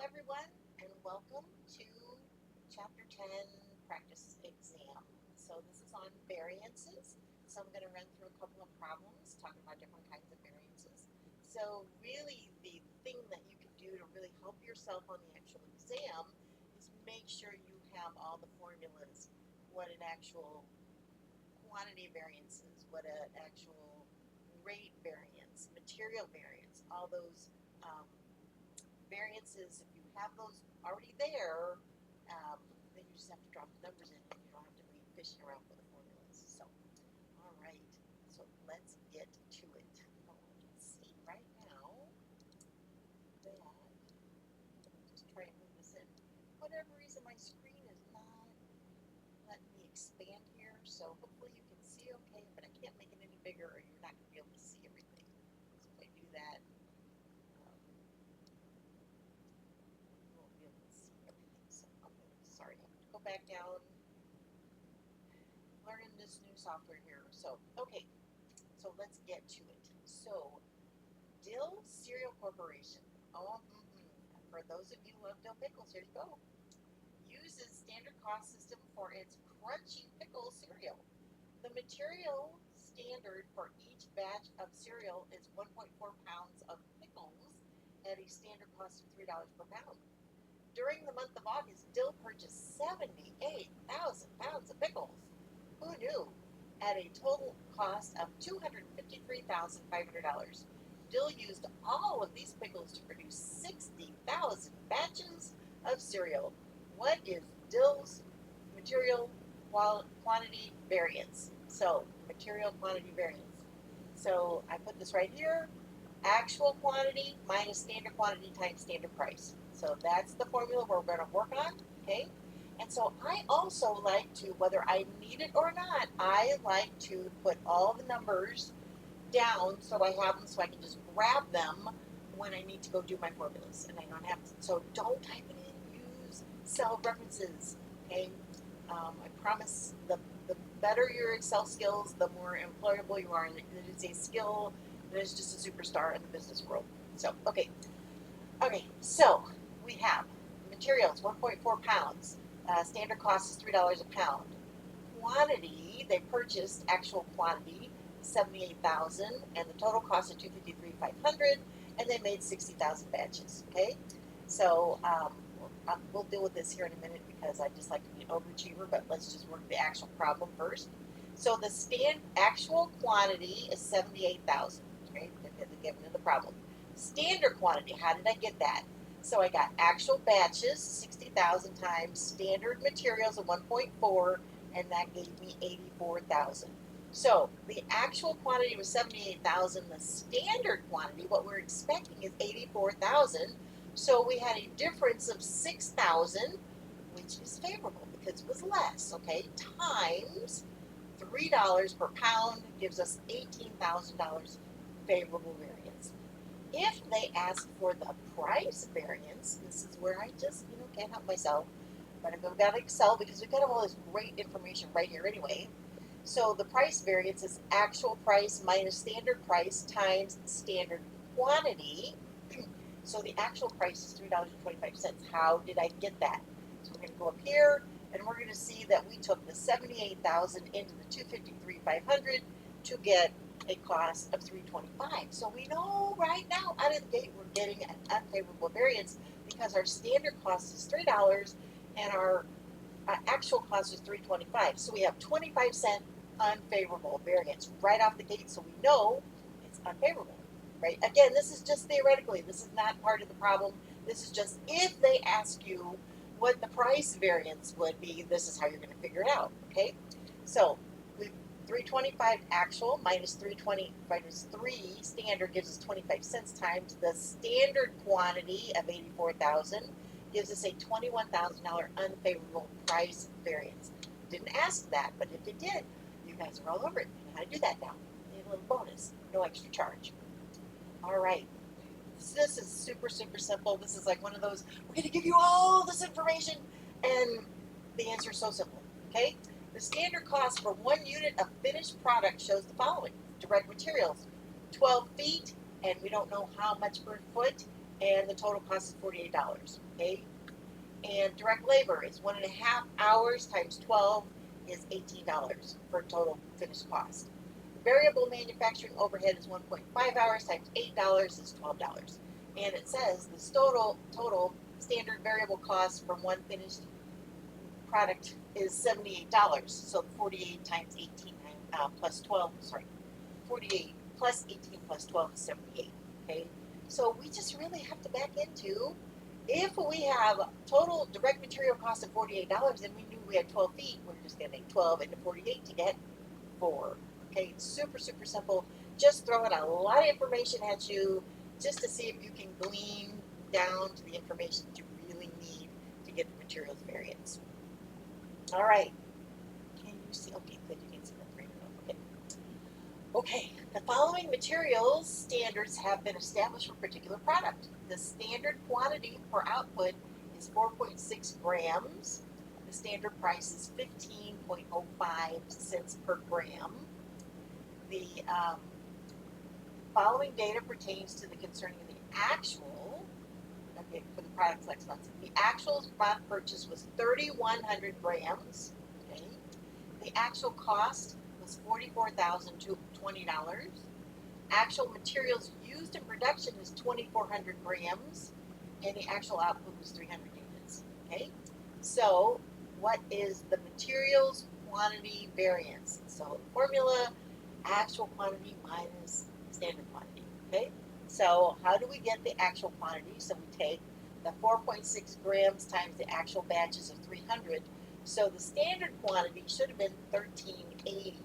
everyone, and welcome to Chapter 10 Practice Exam. So this is on variances. So I'm going to run through a couple of problems talking about different kinds of variances. So really the thing that you can do to really help yourself on the actual exam is make sure you have all the formulas, what an actual quantity variance is, what an actual rate variance, material variance, all those variances, if you have those already there, then you just have to drop the numbers in and you don't have to be fishing around for the formulas. So, all right, so let's get to it. Oh, I can see right now that, just try and move this in. For whatever reason, my screen is not letting me expand here, so hopefully you can see okay, but I can't make it any bigger or you're not going to be able to see everything. So if I do that, won't be able to see everything. So I'm gonna, sorry, I have to go back down, learning this new software here. So, okay, so let's get to it. So, Dill Cereal Corporation. Oh, for those of you who love dill pickles, here you go. Uses standard cost system for its crunchy pickle cereal. The material standard for each batch of cereal is 1.4 pounds of pickles at a standard cost of $3 per pound. During the month of August, Dill purchased 78,000 pounds of pickles. Who knew? At a total cost of $253,500. Dill used all of these pickles to produce 60,000 batches of cereal. What is Dill's material quantity variance? So, material quantity variance. So, I put this right here, actual quantity minus standard quantity times standard price. So that's the formula we're going to work on, okay? And so I also like to, whether I need it or not, I like to put all the numbers down so I have them so I can just grab them when I need to go do my formulas. And I don't have to, so don't type it in, use cell references, okay? I promise the better your Excel skills, the more employable you are. And it is a skill that is just a superstar in the business world. So, so we have materials 1.4 pounds. Standard cost is $3 a pound. Quantity, they purchased actual quantity 78,000, and the total cost of 253,500, and they made 60,000 batches. Okay, so we'll deal with this here in a minute because I just like to be an overachiever, but let's just work the actual problem first. So the actual quantity is 78,000. Okay, given in the problem. Standard quantity, how did I get that? So I got actual batches, 60,000 times standard materials of 1.4, and that gave me 84,000. So the actual quantity was 78,000. The standard quantity, what we're expecting, is 84,000. So we had a difference of 6,000, which is favorable because it was less, okay, times $3 per pound gives us $18,000 favorable variance. If they ask for the price variance, this is where I just, can't help myself. But I'm going to Excel because we've got all this great information right here anyway. So the price variance is actual price minus standard price times standard quantity. So the actual price is $3.25. How did I get that? So we're going to go up here and we're going to see that we took the 78,000 into the 253,500 to get a cost of $3.25. So we know right now out of the gate we're getting an unfavorable variance because our standard cost is $3 and our actual cost is $3.25. So we have 25-cent unfavorable variance right off the gate. So we know it's unfavorable, right? Again, this is just theoretically. This is not part of the problem. This is just if they ask you what the price variance would be, this is how you're going to figure it out, okay? So we 325 actual minus 320 minus 3 standard gives us 25 cents times the standard quantity of 84,000 gives us a $21,000 unfavorable price variance. Didn't ask that, but if it did, you guys are all over it. You know how to do that now. You need a little bonus, no extra charge. All right. This is super, super simple. This is like one of those, we're going to give you all this information, and the answer is so simple, okay? The standard cost for 1 unit of finished product shows the following. Direct materials, 12 feet, and we don't know how much per foot. and the total cost is $48, okay? And direct labor is 1.5 hours times 12 is $18 for total finished cost. Variable manufacturing overhead is 1.5 hours times $8 is $12. And it says the total standard variable cost from one finished product is $78. So 48 times 18 plus 12, sorry, 48 plus 18 plus 12 is 78. Okay, so we just really have to back into, if we have total direct material cost of $48 and we knew we had 12 feet, we're just going to make 12 into 48 to get 4. Okay, it's super, super simple. Just throwing a lot of information at you just to see if you can glean down to the information that you really need to get the materials variance. All right. Can you see? Okay, good. You can see that pretty well. Okay. Okay. The following materials standards have been established for a particular product. The standard quantity for output is 4.6 grams. The standard price is 15.05 cents per gram. The following data pertains to the concerning the actual, okay, for the product flex months. The actual spot purchase was 3,100 grams. Okay. The actual cost was $44,020. Actual materials used in production is 2,400 grams, and the actual output was 300 units. Okay. So, what is the materials quantity variance? So, formula: actual quantity minus standard quantity. Okay. So how do we get the actual quantity? So we take the 4.6 grams times the actual batches of 300. So the standard quantity should have been 1380,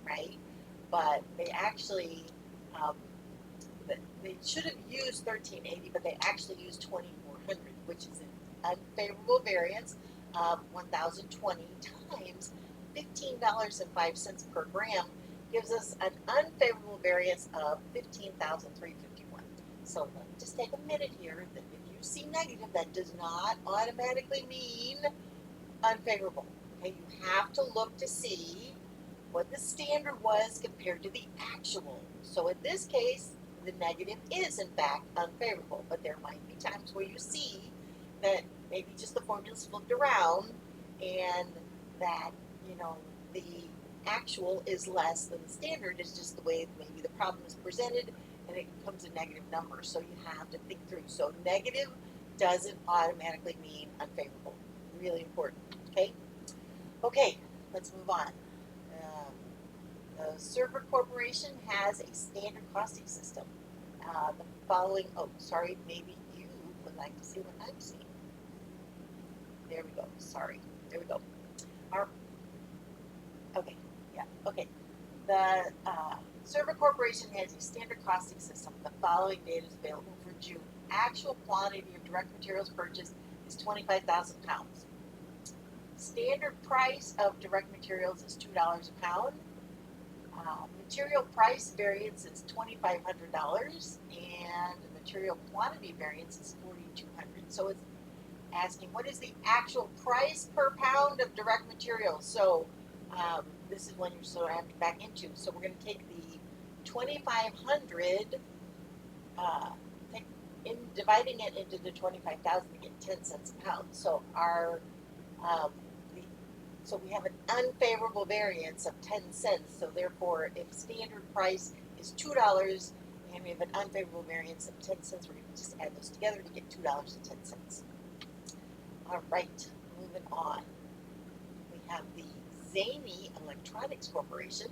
right? But they actually, they should have used 1380, but they actually used 2400, which is an unfavorable variance of 1020 times $15.05 per gram gives us an unfavorable variance of 15,351. So let me just take a minute here. That if you see negative, that does not automatically mean unfavorable. Okay, you have to look to see what the standard was compared to the actual. So in this case, the negative is in fact unfavorable, but there might be times where you see that maybe just the formula's flipped around and that, the actual is less than the standard. Is just the way maybe the problem is presented and it becomes a negative number. So you have to think through. So negative doesn't automatically mean unfavorable. Really important. Okay? Okay, let's move on. The Server Corporation has a standard costing system. The following, maybe you would like to see what I'm seeing. There we go. Sorry. There we go. Okay. The Server Corporation has a standard costing system. The following data is available for June. Actual quantity of direct materials purchased is 25,000 pounds. Standard price of direct materials is $2 a pound. Material price variance is $2,500, and the material quantity variance is 4,200. So it's asking what is the actual price per pound of direct materials. So this is when you're sort of having to back into. So we're going to take the 2,500, dividing it into the 25,000 to get 10 cents a pound. So so we have an unfavorable variance of 10 cents. So therefore, if standard price is $2 and we have an unfavorable variance of 10 cents, we're going to just add those together to get $2.10. All right, moving on. We have the Zany Electronics Corporation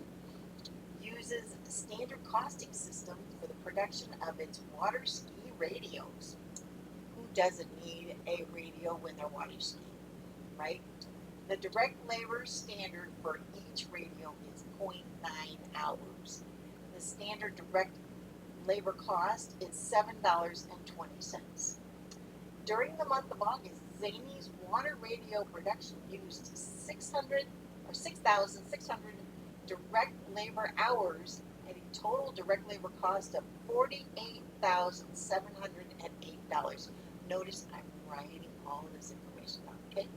uses a standard costing system for the production of its water ski radios. Who doesn't need a radio when they're water skiing, right? The direct labor standard for each radio is 0.9 hours. The standard direct labor cost is $7.20. During the month of August, Zany's water radio production used 6,600 direct labor hours at a total direct labor cost of $48,708. Notice I'm writing all of this information down, okay?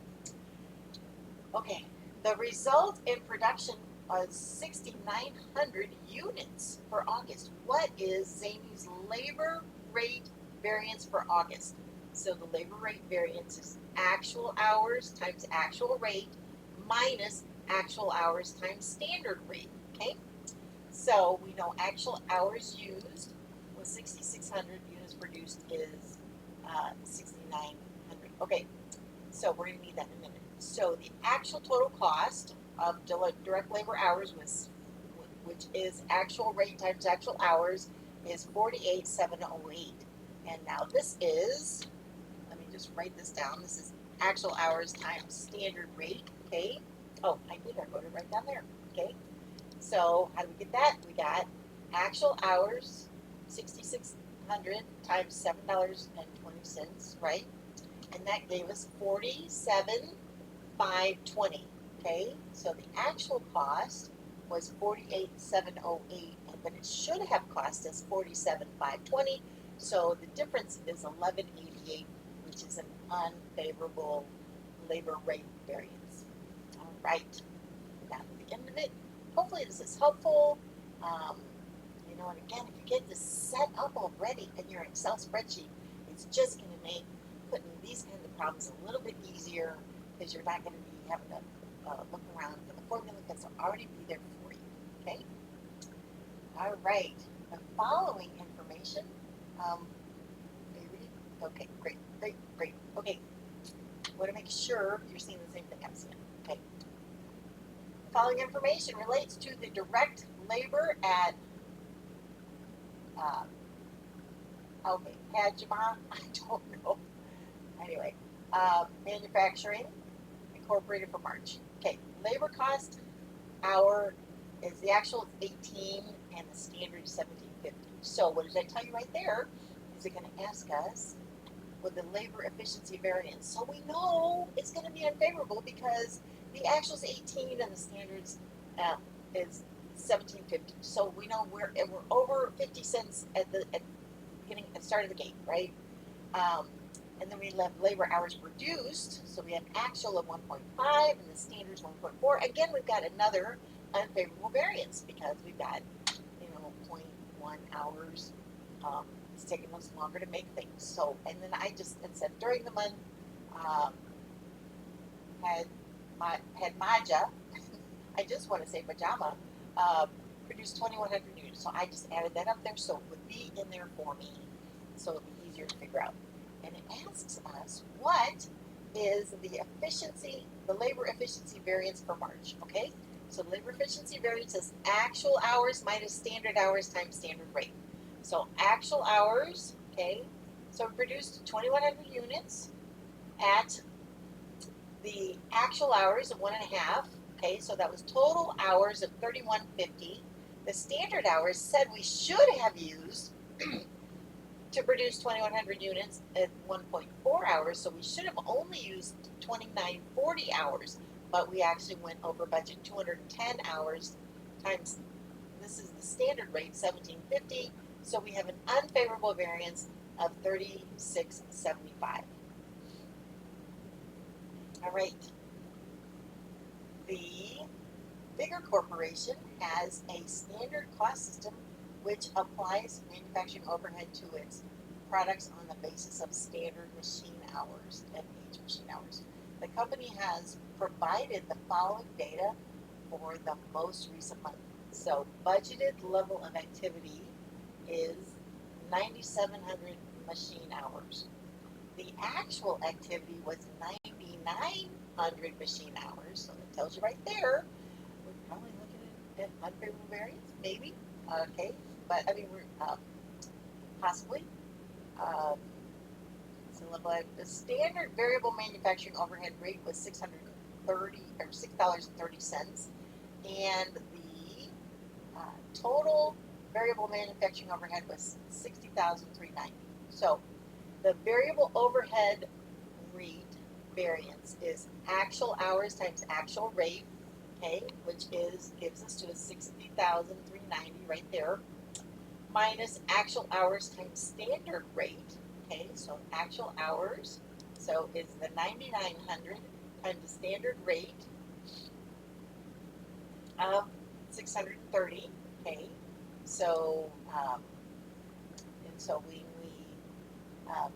Okay, the result in production was 6,900 units for August. What is Zany's labor rate variance for August. So the labor rate variance is actual hours times actual rate minus actual hours times standard rate, okay? So we know actual hours used was 6,600, units produced is 6,900. Okay, so we're going to need that in a minute. So the actual total cost of direct labor hours was, which is actual rate times actual hours, is 48,708. And now this is, let me just write this down. This is actual hours times standard rate. Okay. Oh, I did. I wrote it right down there. Okay. So how do we get that? We got actual hours, 6,600 times $7.20, right? And that gave us 47,520. Okay, so the actual cost was 48,708, but it should have cost us 47,520. So the difference is 1188, which is an unfavorable labor rate variance. All right, now to the end of it. Hopefully this is helpful. Um, and again, if you get this set up already in your Excel spreadsheet, it's just going to make putting these kinds of problems a little bit easier because you're not going to be having to look around for the formula because they'll already be there for you. Okay? All right. The following information, maybe, okay, great. Okay, I want to make sure you're seeing the same thing I'm seeing. Okay. The following information relates to the direct labor at Hajima, I don't know. Anyway, manufacturing incorporated for March. Okay, labor cost hour is the actual 18 and the standard is 17.50. So what does that tell you right there? Is it going to ask us with the labor efficiency variance? So we know it's going to be unfavorable because the actual is 18 and the standards is 17.50. So we know we're over 50 cents at the beginning at the start of the gate, right? And then we have labor hours produced. So we have actual of 1.5 and the standards 1.4. Again, we've got another unfavorable variance because we've got, 0.1 hours. It's taking us longer to make things. So, and then I just said during the month, had Maja, I just want to say pajama, produced 2,100 units. So I just added that up there so it would be in there for me. So it'll be easier to figure out. And it asks us what is the labor efficiency variance for March, okay? So labor efficiency variance is actual hours minus standard hours times standard rate. So actual hours, okay, so we produced 2,100 units at the actual hours of 1.5, okay, so that was total hours of 3,150. The standard hours said we should have used to produce 2,100 units at 1.4 hours, so we should have only used 2,940 hours, but we actually went over budget 210 hours times, this is the standard rate, 1,750, so we have an unfavorable variance of 3,675. All right. The bigger corporation has a standard cost system which applies manufacturing overhead to its products on the basis of standard machine hours and each machine hours. The company has provided the following data for the most recent month. So budgeted level of activity is 9,700 machine hours. The actual activity was 9,900 machine hours, so that tells you right there we're probably looking at unfavorable variance, maybe. Okay, but I mean we're possibly. So the standard variable manufacturing overhead rate was $630, and the total variable manufacturing overhead was $60,390. So the variable overhead rate variance is actual hours times actual rate, okay, which gives us to a 60,390 right there, minus actual hours times standard rate, okay, so actual hours, so it's the 9,900 times the standard rate of 630, okay, so, and so we um,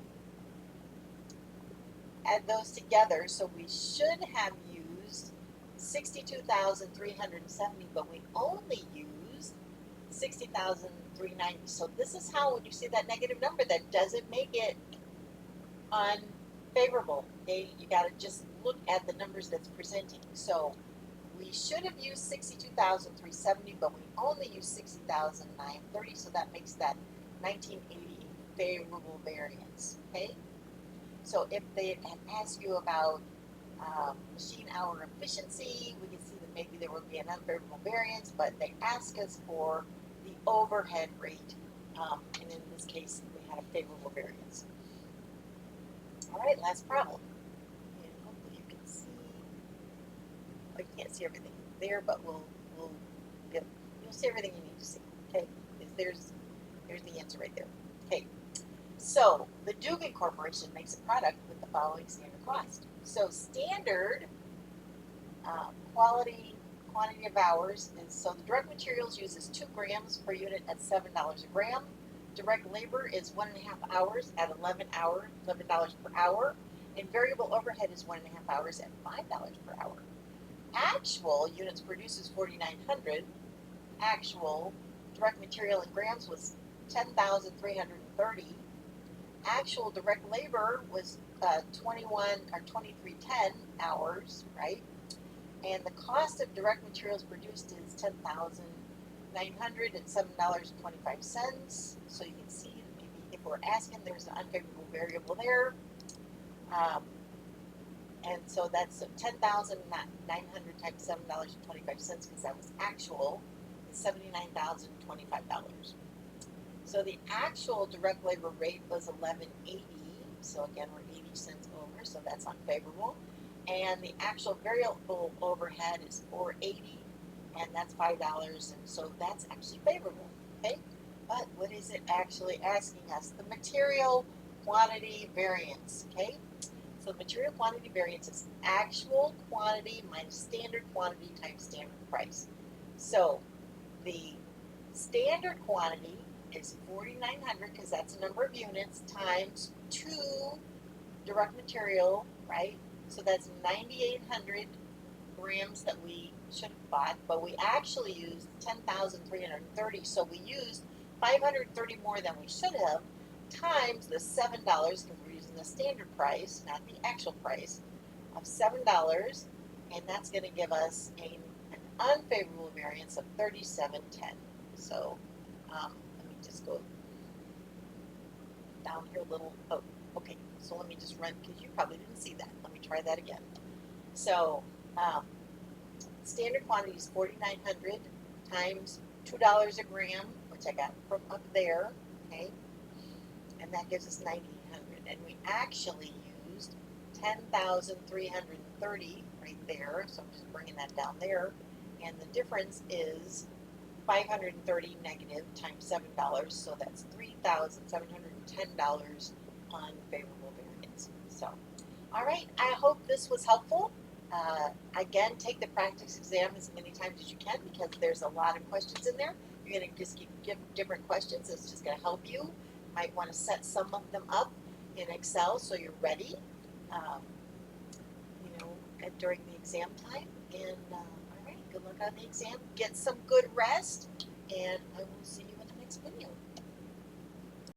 add those together. So we should have used 62,370, but we only used 60,390. So this is how, when you see that negative number, that doesn't make it unfavorable. Okay, you got to just look at the numbers that's presenting. So we should have used 62,370, but we only used 60,930. So that makes that 1980 favorable variance. Okay. So if they had asked you about machine hour efficiency, we can see that maybe there would be an unfavorable variance, but they ask us for the overhead rate, and in this case, we had a favorable variance. All right, last problem. And hopefully you can see, oh, you can't see everything there, but you'll see everything you need to see. Okay, there's the answer right there. Okay. So the Dugan Corporation makes a product with the following standard cost. So standard quantity of hours is, so the direct materials uses 2 grams per unit at $7 a gram. Direct labor is 1.5 hours at $11 per hour, and variable overhead is 1.5 hours at $5 per hour. Actual units produced is 4,900. Actual direct material in grams was 10,330. Actual direct labor was 2310 hours, right? And the cost of direct materials produced is 10,900 at $7.25. So you can see, maybe if we're asking, there's an unfavorable variable there. And so that's 10,900 times $7.25, because that was actual, is $79,025. So the actual direct labor rate was $11.80. So again, we're 80 cents over, so that's unfavorable. And the actual variable overhead is $4.80, and that's $5, and so that's actually favorable. Okay, but what is it actually asking us? The material quantity variance. Okay, so material quantity variance is actual quantity minus standard quantity times standard price. So the standard quantity is 4,900, because that's the number of units, times 2 direct material, right? So that's 9,800 grams that we should have bought, but we actually used 10,330. So we used 530 more than we should have, times the $7, because we're using the standard price, not the actual price, of $7, and that's going to give us an unfavorable variance of 3710. So let me just go down here a little. Oh, okay. So let me just run, because you probably didn't see that. Let me try that again. So standard quantity is 4,900 times $2 a gram, which I got from up there. Okay, and that gives us 9,800, and we actually used 10,330 right there. So I'm just bringing that down there, and the difference is 530 negative times $7, so that's $3,710 unfavorable variance. So, all right, I hope this was helpful. Again, take the practice exam as many times as you can, because there's a lot of questions in there. You're going to just give different questions. It's just going to help you. You might want to set some of them up in Excel so you're ready, during the exam time. And all right, good luck on the exam. Get some good rest, and I will see you in the next video.